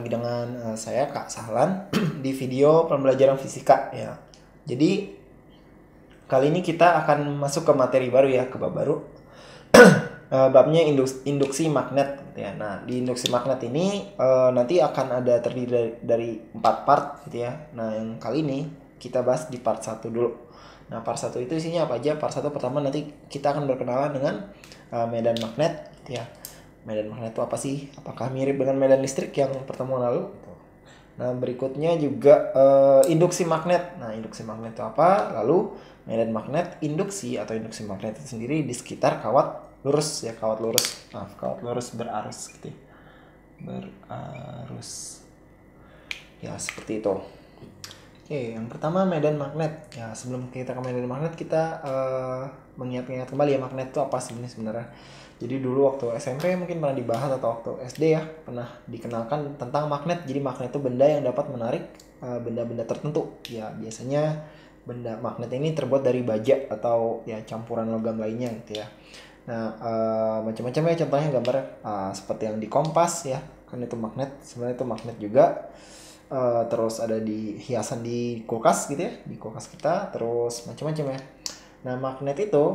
lagi dengan saya Kak Sahlan di video pembelajaran fisika ya. Jadi kali ini kita akan masuk ke materi baru ya, ke bab baru. Babnya induksi magnet gitu ya. Nah, di induksi magnet ini nanti akan ada terdiri dari 4 part gitu ya. Nah, yang kali ini kita bahas di part 1 dulu. Nah, part 1 itu isinya apa aja? Part 1 pertama nanti kita akan berkenalan dengan medan magnet gitu ya. Medan magnet itu apa sih? Apakah mirip dengan medan listrik yang pertemuan lalu? Nah, berikutnya juga induksi magnet. Nah, induksi magnet itu apa? Lalu medan magnet induksi atau induksi magnet itu sendiri di sekitar kawat lurus ya, kawat lurus berarus gitu ya. Berarus. Ya, seperti itu. Oke, yang pertama medan magnet. Ya, sebelum kita ke medan magnet kita mengingat-ingat kembali ya, magnet itu apa sih ini sebenarnya. Jadi dulu waktu SMP mungkin pernah dibahas atau waktu SD ya, pernah dikenalkan tentang magnet. Jadi magnet itu benda yang dapat menarik benda-benda tertentu. Ya, biasanya benda magnet ini terbuat dari baja atau ya campuran logam lainnya gitu ya. Nah, macam-macam ya contohnya gambar seperti yang di kompas ya. Kan itu magnet, sebenarnya itu magnet juga. Terus ada di hiasan di kulkas gitu ya, di kulkas kita, terus macam-macam ya. Nah, magnet itu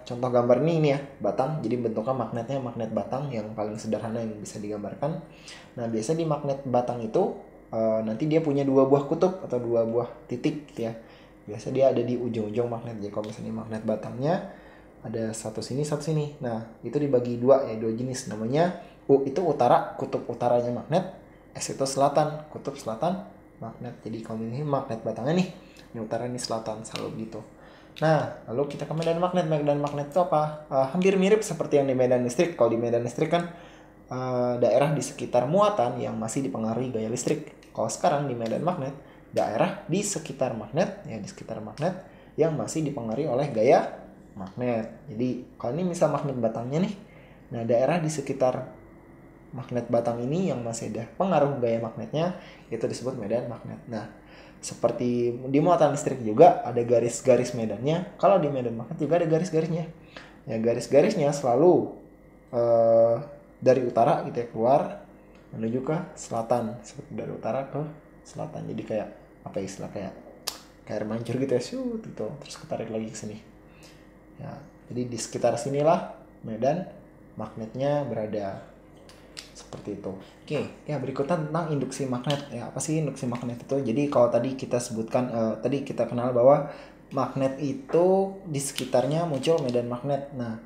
contoh gambar ini ya, batang. Jadi bentuknya magnetnya magnet batang yang paling sederhana yang bisa digambarkan. Nah, biasa di magnet batang itu nanti dia punya 2 buah kutub atau 2 buah titik gitu ya. Biasa dia ada di ujung-ujung magnet. Jadi kalau misalnya magnet batangnya ada satu sini, satu sini. Nah, itu dibagi 2 ya, 2 jenis. Namanya U itu utara, kutub utaranya magnet. S itu selatan, kutub selatan magnet. Jadi kalau ini magnet batangnya nih, ini utara, ini selatan, selalu begitu. Nah, lalu kita ke medan magnet. Medan magnet itu apa? Hampir mirip seperti yang di medan listrik. Kalau di medan listrik kan daerah di sekitar muatan yang masih dipengaruhi gaya listrik. Kalau sekarang di medan magnet, daerah di sekitar magnet, ya di sekitar magnet yang masih dipengaruhi oleh gaya magnet. Jadi kalau ini misal magnet batangnya nih, nah daerah di sekitar magnet batang ini yang masih ada pengaruh gaya magnetnya itu disebut medan magnet. Nah, seperti di muatan listrik juga ada garis-garis medannya. Kalau di medan magnet juga ada garis-garisnya. Ya, garis-garisnya selalu dari utara gitu ya, keluar menuju ke selatan, seperti dari utara ke selatan. Jadi kayak apa istilah kayak air mancur gitu ya, shoot gitu, terus ketarik lagi ke sini. Ya, jadi di sekitar sinilah medan magnetnya berada. Seperti itu. Oke, ya berikutnya tentang induksi magnet. Ya, apa sih induksi magnet itu? Jadi kalau tadi kita sebutkan, tadi kita kenal bahwa magnet itu di sekitarnya muncul medan magnet. Nah,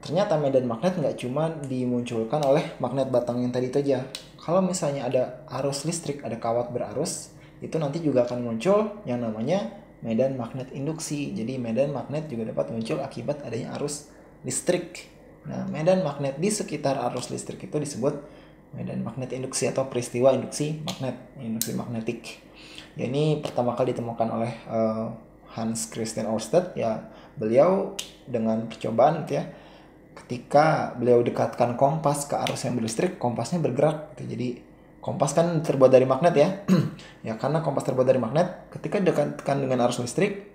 ternyata medan magnet nggak cuma dimunculkan oleh magnet batang yang tadi itu aja. Kalau misalnya ada arus listrik, ada kawat berarus, itu nanti juga akan muncul yang namanya medan magnet induksi. Jadi medan magnet juga dapat muncul akibat adanya arus listrik. Nah, medan magnet di sekitar arus listrik itu disebut medan magnet induksi atau peristiwa induksi magnet, induksi magnetik. Ya, ini pertama kali ditemukan oleh Hans Christian Ørsted. Ya, beliau dengan percobaan gitu ya. Ketika beliau dekatkan kompas ke arus yang berlistrik, kompasnya bergerak gitu. Jadi kompas kan terbuat dari magnet ya. Ya, karena kompas terbuat dari magnet, ketika dekatkan dengan arus listrik,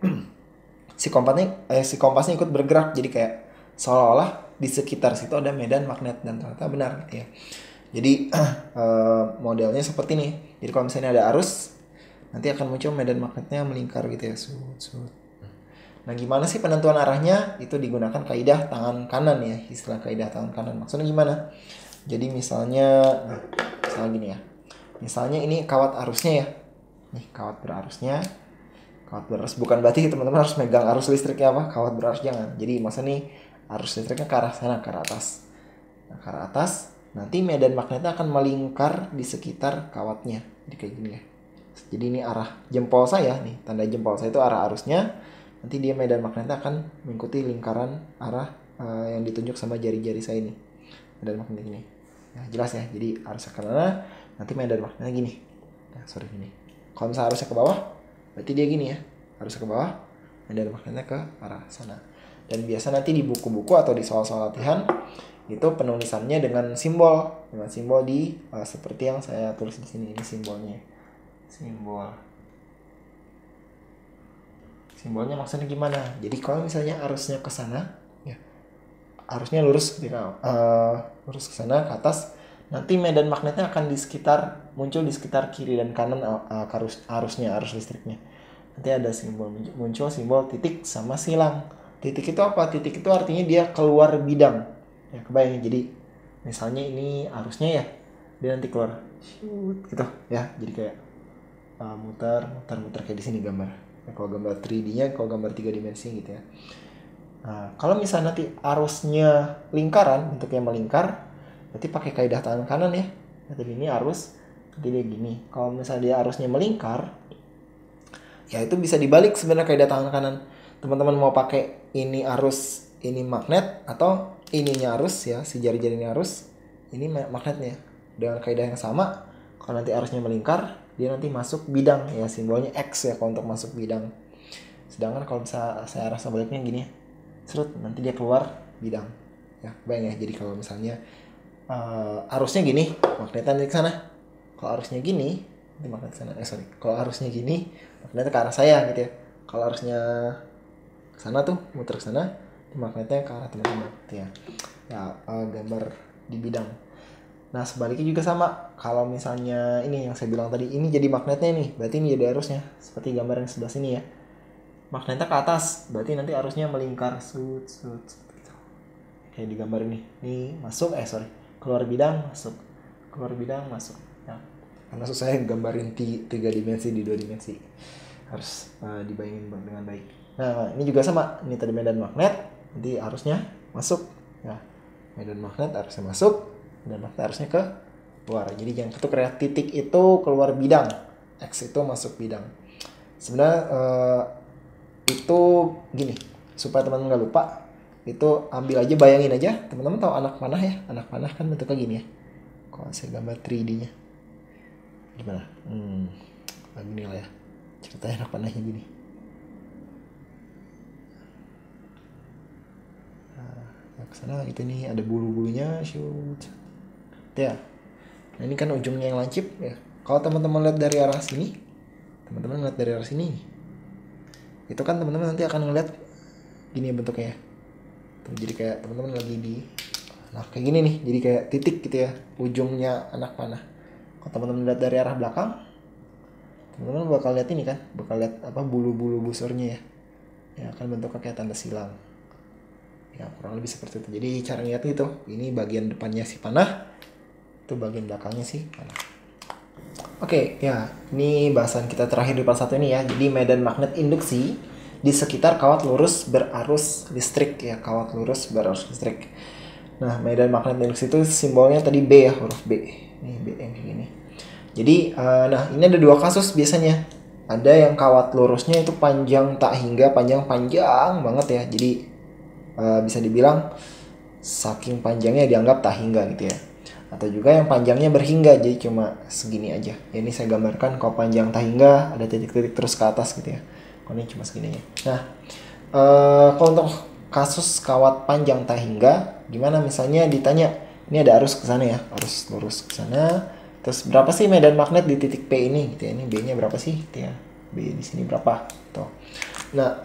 si kompasnya ikut bergerak. Jadi kayak seolah-olah di sekitar situ ada medan magnet, dan ternyata benar gitu ya. Jadi modelnya seperti ini. Jadi kalau misalnya ada arus, nanti akan muncul medan magnetnya melingkar gitu ya. Nah, gimana sih penentuan arahnya? Itu digunakan kaidah tangan kanan ya, istilah kaidah tangan kanan. Maksudnya gimana? Jadi misalnya gini ya. Misalnya ini kawat arusnya ya. Nih kawat berarusnya. Kawat berarus bukan berarti teman-teman harus megang arus listriknya apa? Kawat berarus jangan. Jadi maksudnya nih arus listriknya ke arah sana, ke arah atas. Nah, ke arah atas, nanti medan magnetnya akan melingkar di sekitar kawatnya. Jadi kayak gini ya. Jadi ini arah jempol saya nih, tanda jempol saya itu arah arusnya. Nanti dia medan magnetnya akan mengikuti lingkaran arah yang ditunjuk sama jari-jari saya ini. Medan magnet ini. Nah, jelas ya. Jadi arusnya ke mana, nanti medan magnetnya gini. Nah, gini. Kalau misalnya arusnya ke bawah, berarti dia gini ya. Arusnya ke bawah, medan magnetnya ke arah sana. Dan biasa nanti di buku-buku atau di soal-soal latihan itu penulisannya dengan simbol di seperti yang saya tulis di sini. Ini simbolnya maksudnya gimana? Jadi kalau misalnya arusnya ke sana ya, arusnya lurus ketika lurus ke sana ke atas. nanti medan magnetnya akan muncul di sekitar kiri dan kanan arus listriknya. Nanti ada muncul simbol titik sama silang. Titik itu apa? Titik itu artinya dia keluar bidang. Ya, kebayang. Jadi misalnya ini arusnya ya, dia nanti keluar gitu ya. Jadi kayak muter kayak di sini gambar. Ya, kalau gambar 3D-nya, kalau gambar 3 dimensi gitu ya. Nah, kalau misalnya nanti arusnya lingkaran, bentuknya melingkar, berarti pakai kaidah tangan kanan ya. Jadi ini arus, nanti dia gini. Kalau misalnya dia arusnya melingkar, ya itu bisa dibalik sebenarnya kaidah tangan kanan. Teman-teman mau pakai ini arus, ini magnet, atau ininya arus ya, si jari-jari ini arus, ini magnetnya. Dengan kaidah yang sama, kalau nanti arusnya melingkar, dia nanti masuk bidang ya, simbolnya X ya kalau untuk masuk bidang. Sedangkan kalau misalnya saya arah sebaliknya gini ya, serut, nanti dia keluar bidang ya, bayang ya. Jadi kalau misalnya arusnya gini, magnetnya ke sana. Kalau arusnya gini, nanti magnet ke sana. Kalau arusnya gini, magnetnya ke arah saya gitu ya. Kalau arusnya ke sana tuh muter ke sana, magnetnya ke arah teman-teman gitu ya. Ya, gambar di bidang. Nah, sebaliknya juga sama. Kalau misalnya ini yang saya bilang tadi, ini jadi magnetnya nih, berarti ini jadi arusnya. Seperti gambar yang sebelah sini ya. Magnetnya ke atas, berarti nanti arusnya melingkar gitu. Kayak di gambar ini. Nih, keluar bidang, masuk. Ya. Karena susah ya gambarin 3 dimensi di 2 dimensi. Harus dibayangin dengan baik. Nah, ini juga sama. Ini tadi medan magnet, nanti arusnya masuk. Ya. Medan magnet arusnya masuk, dan magnet arusnya ke luar. Jadi jangan ketuk ya, titik itu keluar bidang, X itu masuk bidang. Sebenarnya itu gini, supaya teman-teman nggak lupa, itu ambil aja, bayangin aja. Teman-teman tahu anak panah ya? Anak panah kan bentuknya gini ya. Kalau saya gambar 3D-nya gimana? Gini lah ya, ceritanya anak panahnya gini. Nah, kesana itu nih ada bulu-bulunya, shoot. Ya. Nah, ini kan ujungnya yang lancip ya. Kalau teman-teman lihat dari arah sini, itu kan teman-teman nanti akan ngeliat gini bentuknya ya. Tuh, jadi kayak teman-teman lagi kayak gini nih, jadi kayak titik gitu ya, ujungnya anak panah. Kalau teman-teman lihat dari arah belakang, teman-teman bakal lihat ini kan, bulu-bulu busurnya ya. Ya kan bentuknya kayak tanda silang. Ya kurang lebih seperti itu. Jadi cara lihatnya itu, ini bagian depannya si panah, itu bagian belakangnya si panah. Oke, ya, ini bahasan kita terakhir di part 1 ini ya. Jadi medan magnet induksi di sekitar kawat lurus berarus listrik ya, Nah, medan magnet induksi itu simbolnya tadi B ya, huruf B. Ini B yang kayak gini. Jadi, nah ini ada 2 kasus biasanya. Ada yang kawat lurusnya itu panjang tak hingga, panjang banget ya. Jadi bisa dibilang saking panjangnya dianggap tak hingga gitu ya. Atau juga yang panjangnya berhingga, jadi cuma segini aja. Ya, ini saya gambarkan kalau panjang tak hingga ada titik-titik terus ke atas gitu ya. Kalau ini cuma segini aja. Nah, kalau untuk kasus kawat panjang tak hingga, gimana misalnya ditanya, ini ada arus ke sana ya, arus lurus ke sana. Terus berapa sih medan magnet di titik P ini gitu ya. Ini B-nya berapa sih gitu ya. B di sini berapa tuh. Nah,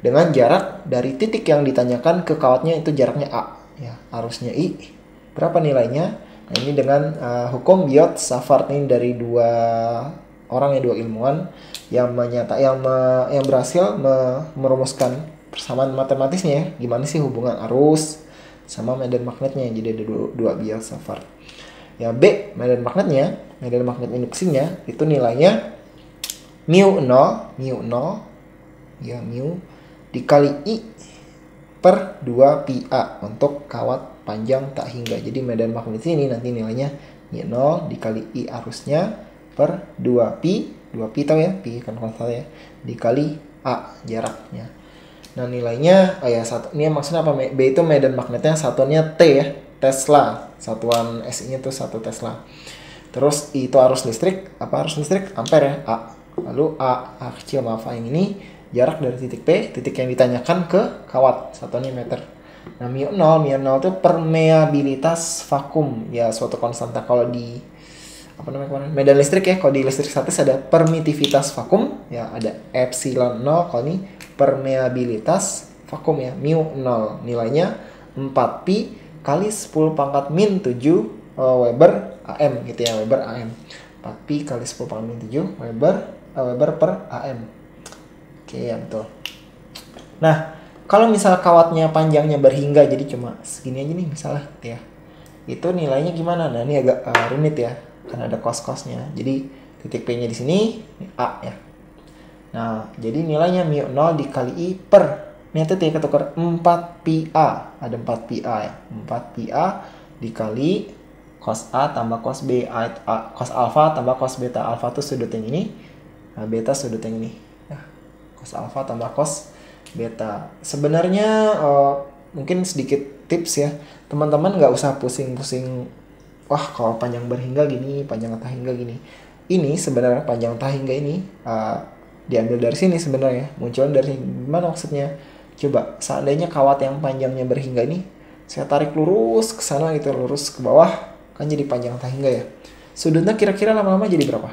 dengan jarak dari titik yang ditanyakan ke kawatnya itu jaraknya A ya, arusnya I. Berapa nilainya? Nah, ini dengan hukum Biot-Savart ini dari 2 ilmuwan yang berhasil merumuskan persamaan matematisnya ya. Gimana sih hubungan arus sama medan magnetnya? Jadi ada 2 Biot-Savart. Ya, B, medan magnet induksinya itu nilainya mu 0 ya, mu dikali I per 2 pi A untuk kawat panjang tak hingga. Jadi medan magnet ini nanti nilainya mu 0 dikali I arusnya per 2 pi tahu ya, pi kan konstan ya, dikali A jaraknya. Nah, nilainya ini maksudnya apa? B itu medan magnetnya, satuannya T ya, Tesla. Satuan SI-nya tuh 1 Tesla. Terus I itu arus listrik, ampere ya, A. Lalu A kecil yang ini jarak dari titik P, titik yang ditanyakan ke kawat, satuannya meter. Nah, mu 0 itu permeabilitas vakum ya, suatu konstanta. Kalau di medan listrik ya, kalau di listrik statis ada permitivitas vakum ya, ada epsilon 0. Kalau ini permeabilitas vakum ya, mu 0 nilainya 4 pi kali 10⁻⁷ Weber AM gitu ya, Weber AM. 4pi kali 10 pangkat 7 Weber per AM. Oke ya, betul. Nah, kalau misal kawatnya panjangnya berhingga, jadi cuma segini aja nih misalnya gitu ya, itu nilainya gimana? Nah, ini agak rumit ya, karena ada cos-cosnya. Jadi titik P nya di sini, ini A ya. Nah, jadi nilainya mu 0 dikali I per, ini titik ketukar 4pi A, ada 4pi A ya, 4pi A dikali cos A tambah cos B, cos alpha tambah cos beta. Alpha tuh sudut yang ini, nah, beta sudut yang ini. Nah, cos alpha tambah cos beta. Sebenarnya mungkin sedikit tips ya, teman-teman nggak usah pusing-pusing, wah kalau panjang berhingga gini, panjang tahingga gini. Ini sebenarnya panjang tahingga ini diambil dari sini sebenarnya, munculnya dari gimana maksudnya? Coba seandainya kawat yang panjangnya berhingga ini saya tarik lurus ke sana gitu, lurus ke bawah, kan jadi panjang tahingga ya. Sudutnya kira-kira lama-lama jadi berapa?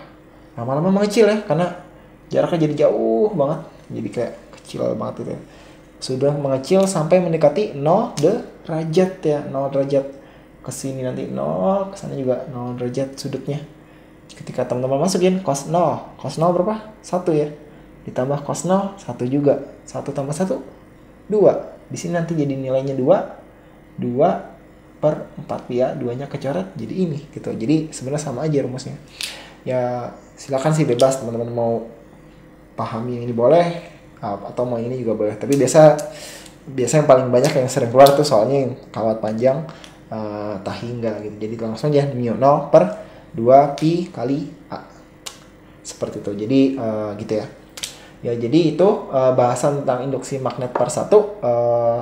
Lama-lama mengecil ya, karena jaraknya jadi jauh banget, jadi kayak kecil banget gitu ya. Sudah mengecil sampai mendekati 0 derajat ya, 0 derajat. Kesini nanti 0, kesana juga 0 derajat sudutnya. Ketika teman-teman masukin cos 0 berapa? 1 ya. Ditambah cos 0, 1 juga. 1 tambah 1, 2. Di sini nanti jadi nilainya 2 per 4 ya, 2-nya kecoret jadi ini gitu. Jadi sebenarnya sama aja rumusnya. Ya silakan sih, bebas teman-teman mau pahami yang ini boleh, atau mau ini juga boleh. Tapi biasa yang paling banyak yang sering keluar tuh soalnya yang kawat panjang tahingga gitu. Jadi langsung aja mu 0 per 2pi kali A. Seperti itu. Jadi gitu ya. Ya, jadi itu bahasan tentang induksi magnet part 1.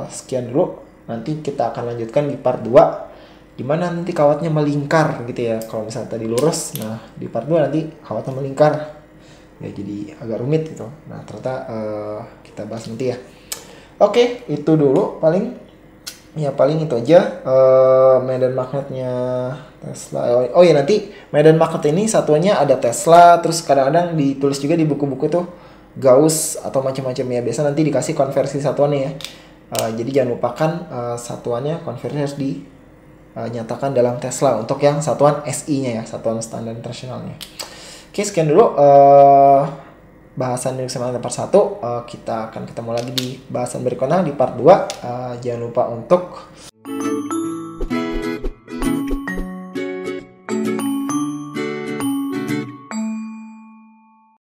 Sekian dulu. Nanti kita akan lanjutkan di part 2. Gimana nanti kawatnya melingkar gitu ya. Kalau misalnya tadi lurus, nah di part 2 nanti kawatnya melingkar. Ya, jadi agak rumit gitu. Nah, ternyata kita bahas nanti ya. Oke, itu dulu paling. Ya, paling itu aja medan magnetnya Tesla. Oh ya, nanti medan magnet ini satuannya ada Tesla, terus kadang-kadang ditulis juga di buku-buku tuh Gauss atau macam-macam ya. Biasa nanti dikasih konversi satuannya ya. Jadi jangan lupakan satuannya konversi harus dinyatakan dalam Tesla untuk yang satuan SI-nya ya, satuan standar internasionalnya. Oke, sekian dulu bahasan induksi magnet part 1. Kita akan ketemu lagi di bahasan berikutnya di part 2. Jangan lupa untuk